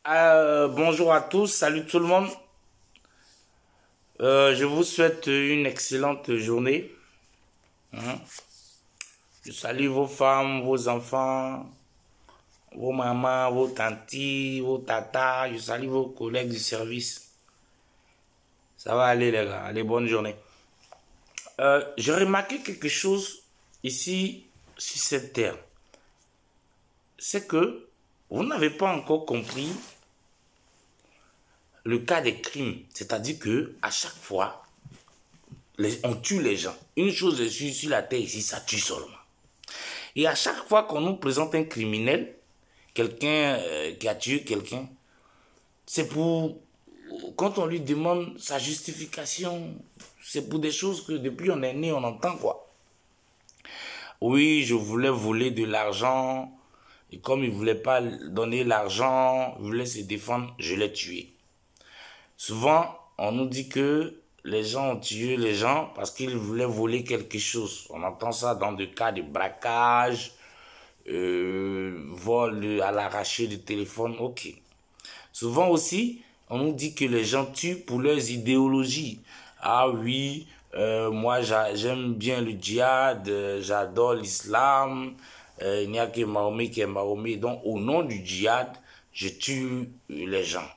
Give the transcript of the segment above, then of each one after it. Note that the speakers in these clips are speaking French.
Bonjour à tous, salut tout le monde. Je vous souhaite une excellente journée. Je salue vos femmes, vos enfants, vos mamans, vos tantis, vos tatas. Je salue vos collègues du service. Ça va aller les gars, allez, bonne journée. J'ai remarqué quelque chose ici sur cette terre. C'est que vous n'avez pas encore compris le cas des crimes. C'est-à-dire que à chaque fois, on tue les gens. Une chose est sûre, sur la terre ici, ça tue seulement. Et à chaque fois qu'on nous présente un criminel, quelqu'un qui a tué quelqu'un, c'est pour, quand on lui demande sa justification, c'est pour des choses que depuis on est né, on entend quoi. Oui, je voulais voler de l'argent, et comme il ne voulait pas donner l'argent, il voulait se défendre, je l'ai tué. Souvent, on nous dit que les gens ont tué les gens parce qu'ils voulaient voler quelque chose. On entend ça dans des cas de braquage, vol à l'arraché du téléphone, ok. Souvent aussi, on nous dit que les gens tuent pour leurs idéologies. Ah oui, moi j'aime bien le djihad, j'adore l'islam, il n'y a que Mahomet qui est Mahomet. Donc au nom du djihad, je tue les gens.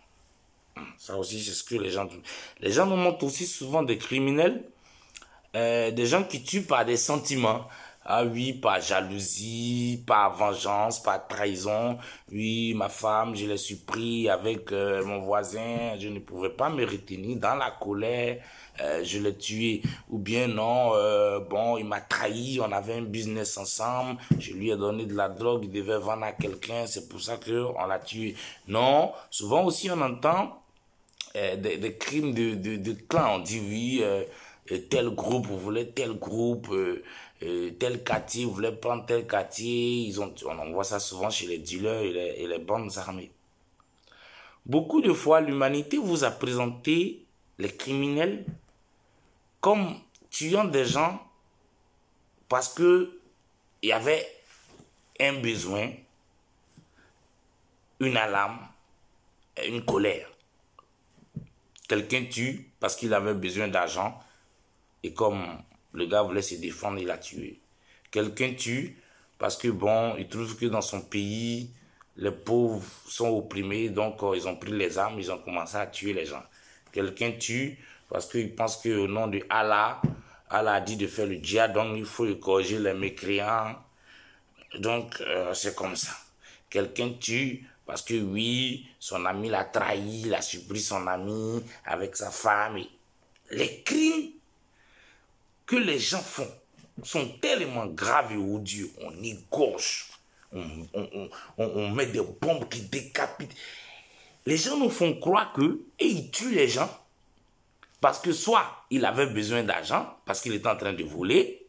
Ça aussi, c'est ce que les gens disent. Les gens nous montrent aussi souvent des criminels, des gens qui tuent par des sentiments. Ah oui, par jalousie, par vengeance, par trahison. Oui, ma femme, je l'ai surpris avec mon voisin, je ne pouvais pas me retenir dans la colère, je l'ai tué. Ou bien non, bon, il m'a trahi, on avait un business ensemble, je lui ai donné de la drogue, il devait vendre à quelqu'un, c'est pour ça qu'on l'a tué. Non, souvent aussi on entend des crimes de clan. On dit oui, tel groupe voulait tel groupe, tel quartier voulait prendre tel quartier. On voit ça souvent chez les dealers et les bandes armées. Beaucoup de fois, l'humanité vous a présenté les criminels comme tuant des gens parce que il y avait un besoin, une alarme, une colère. Quelqu'un tue parce qu'il avait besoin d'argent et comme le gars voulait se défendre, il l'a tué. Quelqu'un tue parce que bon, il trouve que dans son pays, les pauvres sont opprimés, donc ils ont pris les armes, ils ont commencé à tuer les gens. Quelqu'un tue parce qu'il pense qu'au nom de Allah, Allah a dit de faire le djihad, donc il faut corriger les mécréants. Donc c'est comme ça. Quelqu'un tue parce que oui, son ami l'a trahi, il a surpris son ami avec sa femme. Et les crimes que les gens font sont tellement graves et odieux. On égorge, on met des bombes qui décapitent. Les gens nous font croire que, et ils tuent les gens parce que soit il avait besoin d'argent, parce qu'il était en train de voler,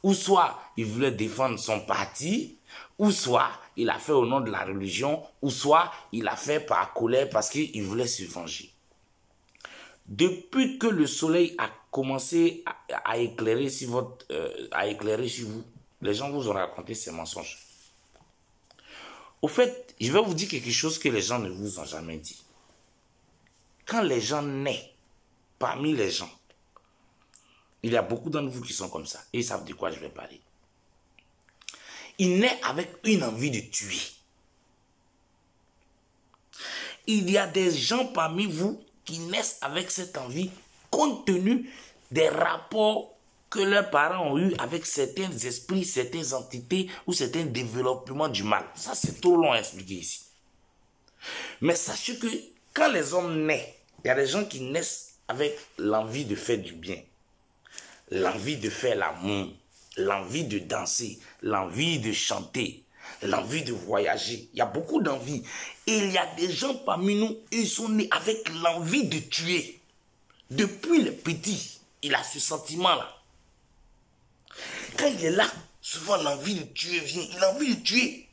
ou soit il voulait défendre son parti, ou soit il a fait au nom de la religion, ou soit il a fait par colère parce qu'il voulait se venger. Depuis que le soleil a commencé à éclairer sur vous, les gens vous ont raconté ces mensonges. Au fait, je vais vous dire quelque chose que les gens ne vous ont jamais dit. Quand les gens naissent parmi les gens, il y a beaucoup d'entre vous qui sont comme ça. Et ils savent de quoi je vais parler. Ils naissent avec une envie de tuer. Il y a des gens parmi vous qui naissent avec cette envie compte tenu des rapports que leurs parents ont eu avec certains esprits, certaines entités ou certains développements du mal. Ça, c'est trop long à expliquer ici. Mais sachez que quand les hommes naissent, il y a des gens qui naissent avec l'envie de faire du bien, l'envie de faire l'amour, l'envie de danser, l'envie de chanter, l'envie de voyager. Il y a beaucoup d'envie. Et il y a des gens parmi nous, ils sont nés avec l'envie de tuer. Depuis le petit, il a ce sentiment-là. Quand il est là, souvent l'envie de tuer vient. Il a envie de tuer.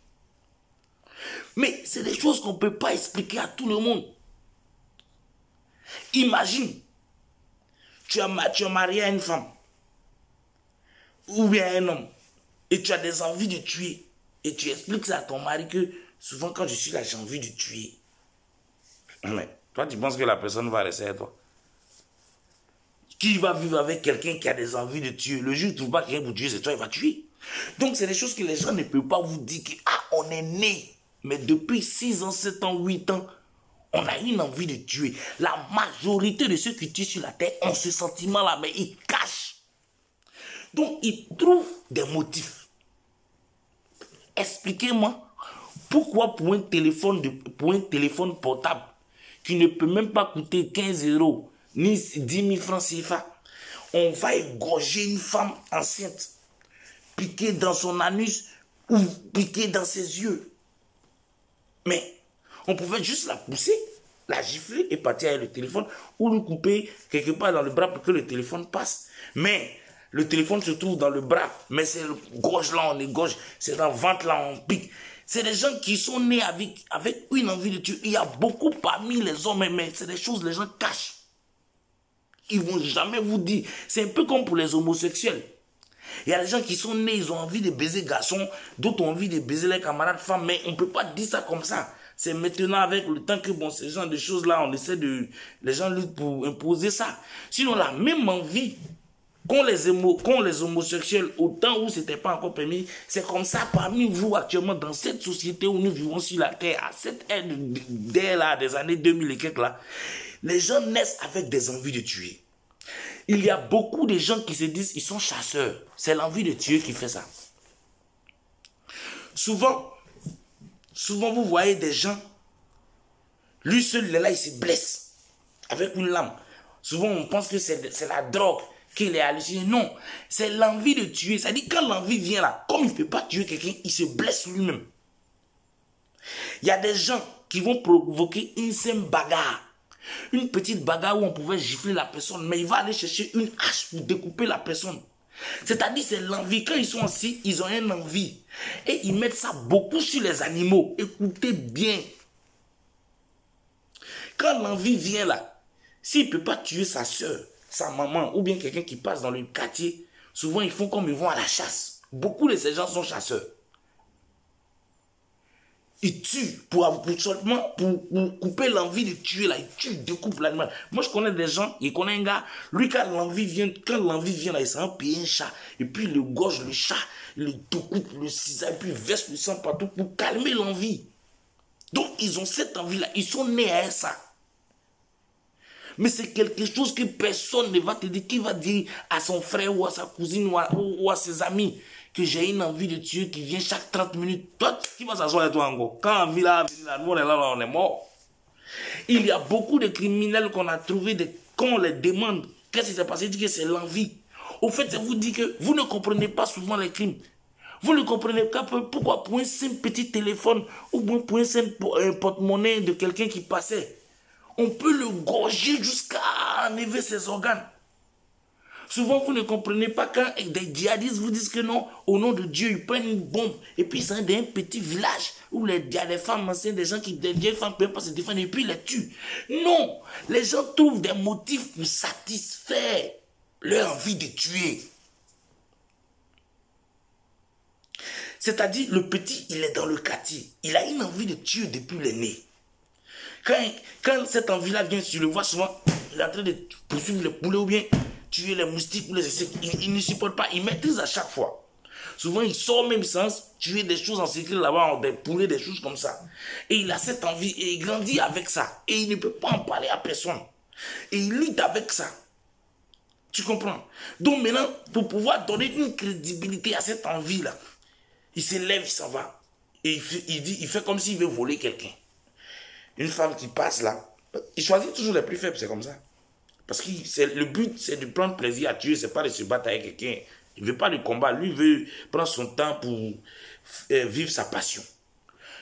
Mais c'est des choses qu'on ne peut pas expliquer à tout le monde. Imagine, tu es marié à une femme ou bien à un homme et tu as des envies de tuer et tu expliques ça à ton mari que souvent quand je suis là j'ai envie de tuer. Mais toi, tu penses que la personne va rester à toi? Qui va vivre avec quelqu'un qui a des envies de tuer? Le jour où tu ne trouves pas quelqu'un pour tuer, c'est toi, il va tuer. Donc, c'est des choses que les gens ne peuvent pas vous dire que, ah, on est né. Mais depuis 6 ans, 7 ans, 8 ans, on a une envie de tuer. La majorité de ceux qui tuent sur la terre ont ce sentiment-là, mais ils cachent. Donc, ils trouvent des motifs. Expliquez-moi, pourquoi pour un téléphone portable qui ne peut même pas coûter 15 euros, ni 10 000 francs CFA, on va égorger une femme enceinte, piquer dans son anus ou piquer dans ses yeux? Mais on pouvait juste la pousser, la gifler et partir avec le téléphone ou lui couper quelque part dans le bras pour que le téléphone passe. Mais le téléphone se trouve dans le bras, mais c'est le gauche là on égorge, c'est dans le ventre là on pique. C'est des gens qui sont nés avec une envie de tuer. Il y a beaucoup parmi les hommes, mais c'est des choses que les gens cachent. Ils ne vont jamais vous dire. C'est un peu comme pour les homosexuels. Il y a des gens qui sont nés, ils ont envie de baiser garçons, d'autres ont envie de baiser les camarades femmes, mais on ne peut pas dire ça comme ça. C'est maintenant avec le temps que, bon, ce genre de choses-là, on essaie de... Les gens luttent pour imposer ça. Sinon, la même envie qu'ont les homosexuels au temps où ce n'était pas encore permis, c'est comme ça parmi vous actuellement dans cette société où nous vivons sur la terre, à cette ère des années 2000 et quelques là, les gens naissent avec des envies de tuer. Il y a beaucoup de gens qui se disent ils sont chasseurs. C'est l'envie de tuer qui fait ça. Souvent, vous voyez des gens, lui seul, il est là, il se blesse avec une lame. Souvent, on pense que c'est la drogue qu'il est halluciné. Non, c'est l'envie de tuer. C'est-à-dire quand l'envie vient là, comme il ne peut pas tuer quelqu'un, il se blesse lui-même. Il y a des gens qui vont provoquer une simple bagarre. Une petite bagarre où on pouvait gifler la personne, mais il va aller chercher une hache pour découper la personne. C'est-à-dire c'est l'envie. Quand ils sont assis, ils ont une envie. Et ils mettent ça beaucoup sur les animaux. Écoutez bien. Quand l'envie vient là, s'il ne peut pas tuer sa soeur, sa maman ou bien quelqu'un qui passe dans le quartier, souvent ils font comme ils vont à la chasse. Beaucoup de ces gens sont chasseurs. Ils tuent pour couper l'envie de tuer là. Ils tuent, ils découpent l'animal. Moi je connais des gens, je connais un gars, lui quand l'envie vient là, il s'en paye un chat. Et puis il gorge le chat, il le découpe, le cisaille, et puis il verse le sang partout pour calmer l'envie. Donc ils ont cette envie là, ils sont nés à ça. Mais c'est quelque chose que personne ne va te dire, qui va dire à son frère ou à sa cousine ou à ses amis que j'ai une envie de tuer qui vient chaque 30 minutes. Toi, qui va s'asseoir avec toi encore? Quand l'envie là, nous on est là, on est mort. Il y a beaucoup de criminels qu'on a trouvés, quand on les demande, qu'est-ce qui s'est passé? Ils disent que c'est l'envie. Au fait, ça vous dit que vous ne comprenez pas souvent les crimes. Vous ne comprenez pas pourquoi pour un simple petit téléphone ou pour un simple porte-monnaie de quelqu'un qui passait, on peut le gorger jusqu'à enlever ses organes. Souvent, vous ne comprenez pas quand des djihadistes vous disent que non, au nom de Dieu, ils prennent une bombe. Et puis, c'est un petit village où il y a des femmes anciennes, des gens qui, des vieilles femmes ne peuvent pas se défendre et puis ils les tuent. Non, les gens trouvent des motifs pour satisfaire leur envie de tuer. C'est-à-dire, le petit, il est dans le quartier. Il a une envie de tuer depuis le nez. Quand cette envie-là vient, tu le vois souvent, il est en train de poursuivre les poulets ou bien tuer les moustiques ou les insectes. Il ne supporte pas, il maîtrise à chaque fois. Souvent, il sort même sans tuer des choses en secret là-bas, des poulets, des choses comme ça. Et il a cette envie et il grandit avec ça. Et il ne peut pas en parler à personne. Et il lutte avec ça. Tu comprends? Donc maintenant, pour pouvoir donner une crédibilité à cette envie-là, il se lève, il s'en va. Et il fait comme s'il veut voler quelqu'un. Une femme qui passe là, il choisit toujours les plus faibles, c'est comme ça. Parce que le but, c'est de prendre plaisir à tuer, c'est pas de se battre avec quelqu'un. Il ne veut pas de combat, lui veut prendre son temps pour vivre sa passion.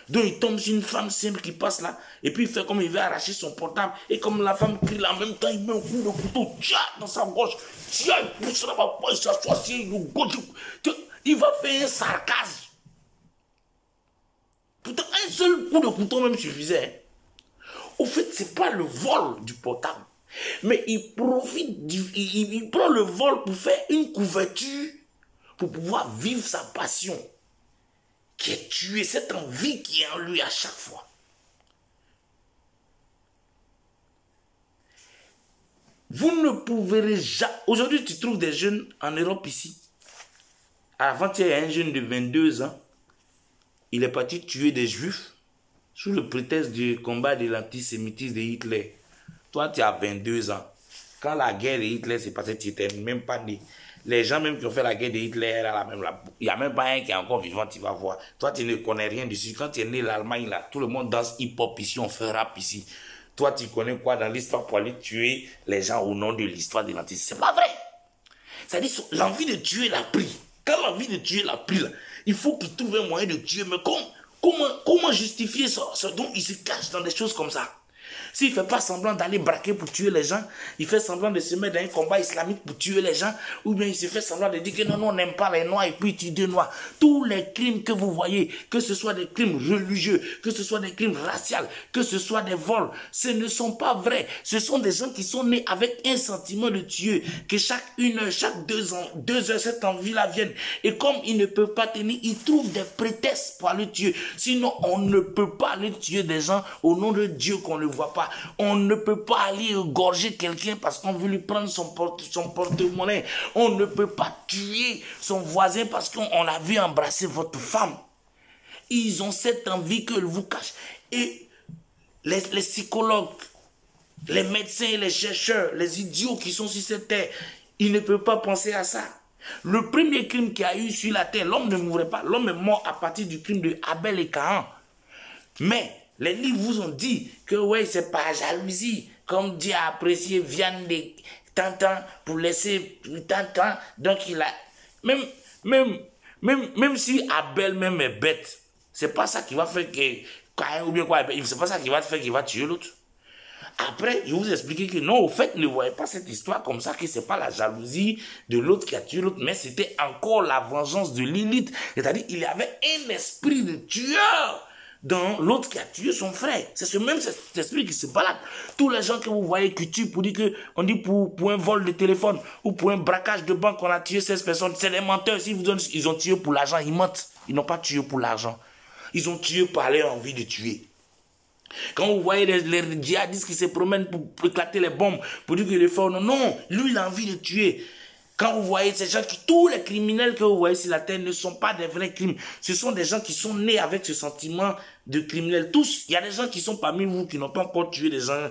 Donc il tombe sur une femme simple qui passe là, et puis il fait comme il veut arracher son portable, et comme la femme crie là, en même temps, il met un coup de couteau, dans sa gorge, il pousse là-bas, il s'assoit, il va faire un sarcasme. Pourtant, un seul coup de couteau même suffisait. Au fait, ce n'est pas le vol du portable. Mais il profite, il prend le vol pour faire une couverture, pour pouvoir vivre sa passion, qui est tuée, cette envie qui est en lui à chaque fois. Vous ne pouvez jamais... Aujourd'hui, tu trouves des jeunes en Europe ici. Avant, il y a un jeune de 22 ans. Il est parti tuer des juifs sous le prétexte du combat de l'antisémitisme de Hitler. Toi, tu as 22 ans. Quand la guerre de Hitler s'est passée, tu n'étais même pas né. Les gens même qui ont fait la guerre de Hitler, il n'y a même pas un qui est encore vivant, tu vas voir. Toi, tu ne connais rien dessus. Quand tu es né l'Allemagne, là, tout le monde danse hip-hop ici, on fait rap ici. Toi, tu connais quoi dans l'histoire pour aller tuer les gens au nom de l'histoire de l'antisémitisme? C'est pas vrai. C'est-à-dire, l'envie de tuer l'a pris. Quand l'envie de tuer l'a pris, là, il faut qu'il trouve un moyen de tuer. Mais comment justifier ça? Donc, il se cache dans des choses comme ça. S'il ne fait pas semblant d'aller braquer pour tuer les gens, il fait semblant de se mettre dans un combat islamique pour tuer les gens, ou bien il se fait semblant de dire que non, on n'aime pas les noirs et puis il tue des noirs. Tous les crimes que vous voyez, que ce soit des crimes religieux, que ce soit des crimes raciaux, que ce soit des vols, ce ne sont pas vrais. Ce sont des gens qui sont nés avec un sentiment de tuer, que chaque 1 heure, chaque 2 heures, cette envie-là vienne. Et comme ils ne peuvent pas tenir, ils trouvent des prétextes pour aller tuer. Sinon, on ne peut pas aller tuer des gens au nom de Dieu qu'on ne voit pas. On ne peut pas aller égorger quelqu'un parce qu'on veut lui prendre son porte-monnaie. On ne peut pas tuer son voisin parce qu'on l'a vu embrasser votre femme. Ils ont cette envie qu'ils vous cachent. Et les psychologues, les médecins, les chercheurs, les idiots qui sont sur cette terre, ils ne peuvent pas penser à ça. Le premier crime qu'il y a eu sur la terre, l'homme ne mourrait pas. L'homme est mort à partir du crime de Abel et Caïn. Mais les livres vous ont dit que ouais, c'est pas jalousie. Comme Dieu a apprécié viande de Tantan pour laisser Tantan. Donc il a... Même si Abel même est bête, c'est pas ça qui va faire que... Ou bien quoi, c'est pas ça qui va faire qu'il va tuer l'autre. Après, je vous explique que non, au fait, ne voyez pas cette histoire comme ça, que c'est pas la jalousie de l'autre qui a tué l'autre, mais c'était encore la vengeance de Lilith. C'est-à-dire, il y avait un esprit de tueur dans l'autre qui a tué son frère. C'est ce même cet esprit qui se balade. Tous les gens que vous voyez qui tuent pour dire que, on dit pour un vol de téléphone ou pour un braquage de banque, on a tué 16 personnes, c'est des menteurs. Si vous donnez, ils ont tué pour l'argent, ils mentent. Ils n'ont pas tué pour l'argent. Ils ont tué par leur envie de tuer. Quand vous voyez les djihadistes qui se promènent pour éclater les bombes, pour dire que les forts, non, lui il a envie de tuer. Quand vous voyez ces gens, tous les criminels que vous voyez sur la terre ne sont pas des vrais crimes. Ce sont des gens qui sont nés avec ce sentiment de criminel. Tous, il y a des gens qui sont parmi vous qui n'ont pas encore tué des gens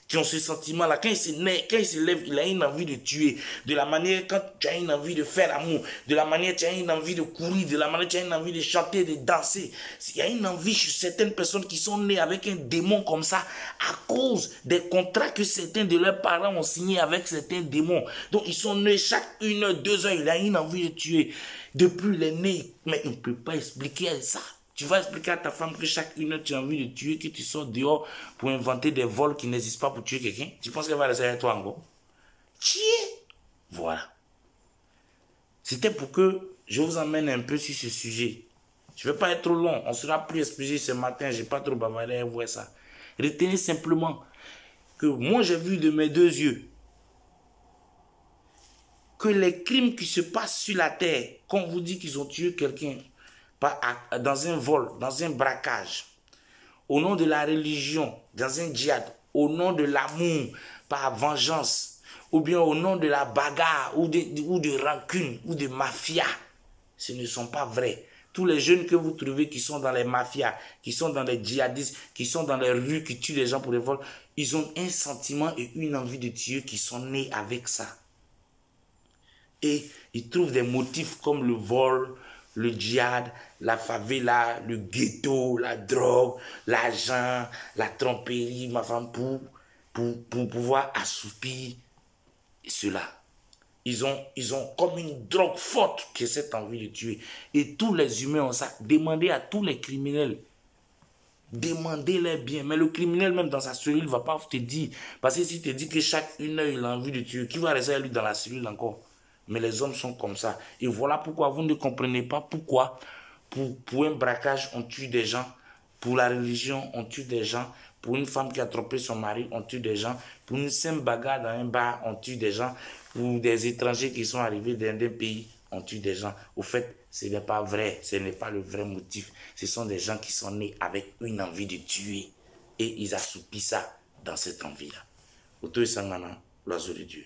qui ont ce sentiment-là. Quand il se lève, il a une envie de tuer. De la manière, quand tu as une envie de faire l'amour, de la manière, tu as une envie de courir, de la manière, tu as une envie de chanter, de danser. Il y a une envie chez certaines personnes qui sont nées avec un démon comme ça à cause des contrats que certains de leurs parents ont signés avec certains démons. Donc, ils sont nés chaque 1 heure, 2 heures, il a une envie de tuer. Depuis, il est né, mais il ne peut pas expliquer ça. Tu vas expliquer à ta femme que chaque 1 heure, tu as envie de tuer, que tu sors dehors pour inventer des vols qui n'existent pas pour tuer quelqu'un. Tu penses qu'elle va rester avec toi encore? Tuer. Voilà. C'était pour que je vous emmène un peu sur ce sujet. Je ne vais pas être trop long. On sera plus exclusif ce matin. Je n'ai pas trop bavardé à voir ça. Retenez simplement que moi, j'ai vu de mes 2 yeux que les crimes qui se passent sur la terre, quand on vous dit qu'ils ont tué quelqu'un, dans un vol, dans un braquage, au nom de la religion, dans un djihad, au nom de l'amour, par vengeance, ou bien au nom de la bagarre, ou de rancune, ou de mafia, ce ne sont pas vrais. Tous les jeunes que vous trouvez qui sont dans les mafias, qui sont dans les djihadistes, qui sont dans les rues, qui tuent les gens pour les vols, ils ont un sentiment et une envie de tuer qui sont nés avec ça. Et ils trouvent des motifs comme le vol, le djihad, la favela, le ghetto, la drogue, l'argent, la tromperie, ma femme, pour pouvoir assoupir cela. Ils ont comme une drogue forte qui est cette envie de tuer. Et tous les humains ont ça. Demandez à tous les criminels. Demandez-les bien. Mais le criminel, même dans sa cellule, ne va pas te dire. Parce que s'il te dit que chaque 1 heure, il a envie de tuer, qui va rester lui dans la cellule encore? Mais les hommes sont comme ça. Et voilà pourquoi vous ne comprenez pas pourquoi pour un braquage, on tue des gens. Pour la religion, on tue des gens. Pour une femme qui a trompé son mari, on tue des gens. Pour une simple bagarre dans un bar, on tue des gens. Pour des étrangers qui sont arrivés dans un pays, on tue des gens. Au fait, ce n'est pas vrai. Ce n'est pas le vrai motif. Ce sont des gens qui sont nés avec une envie de tuer. Et ils assoupissent ça dans cette envie-là. Auto Sangana, l'oiseau de Dieu.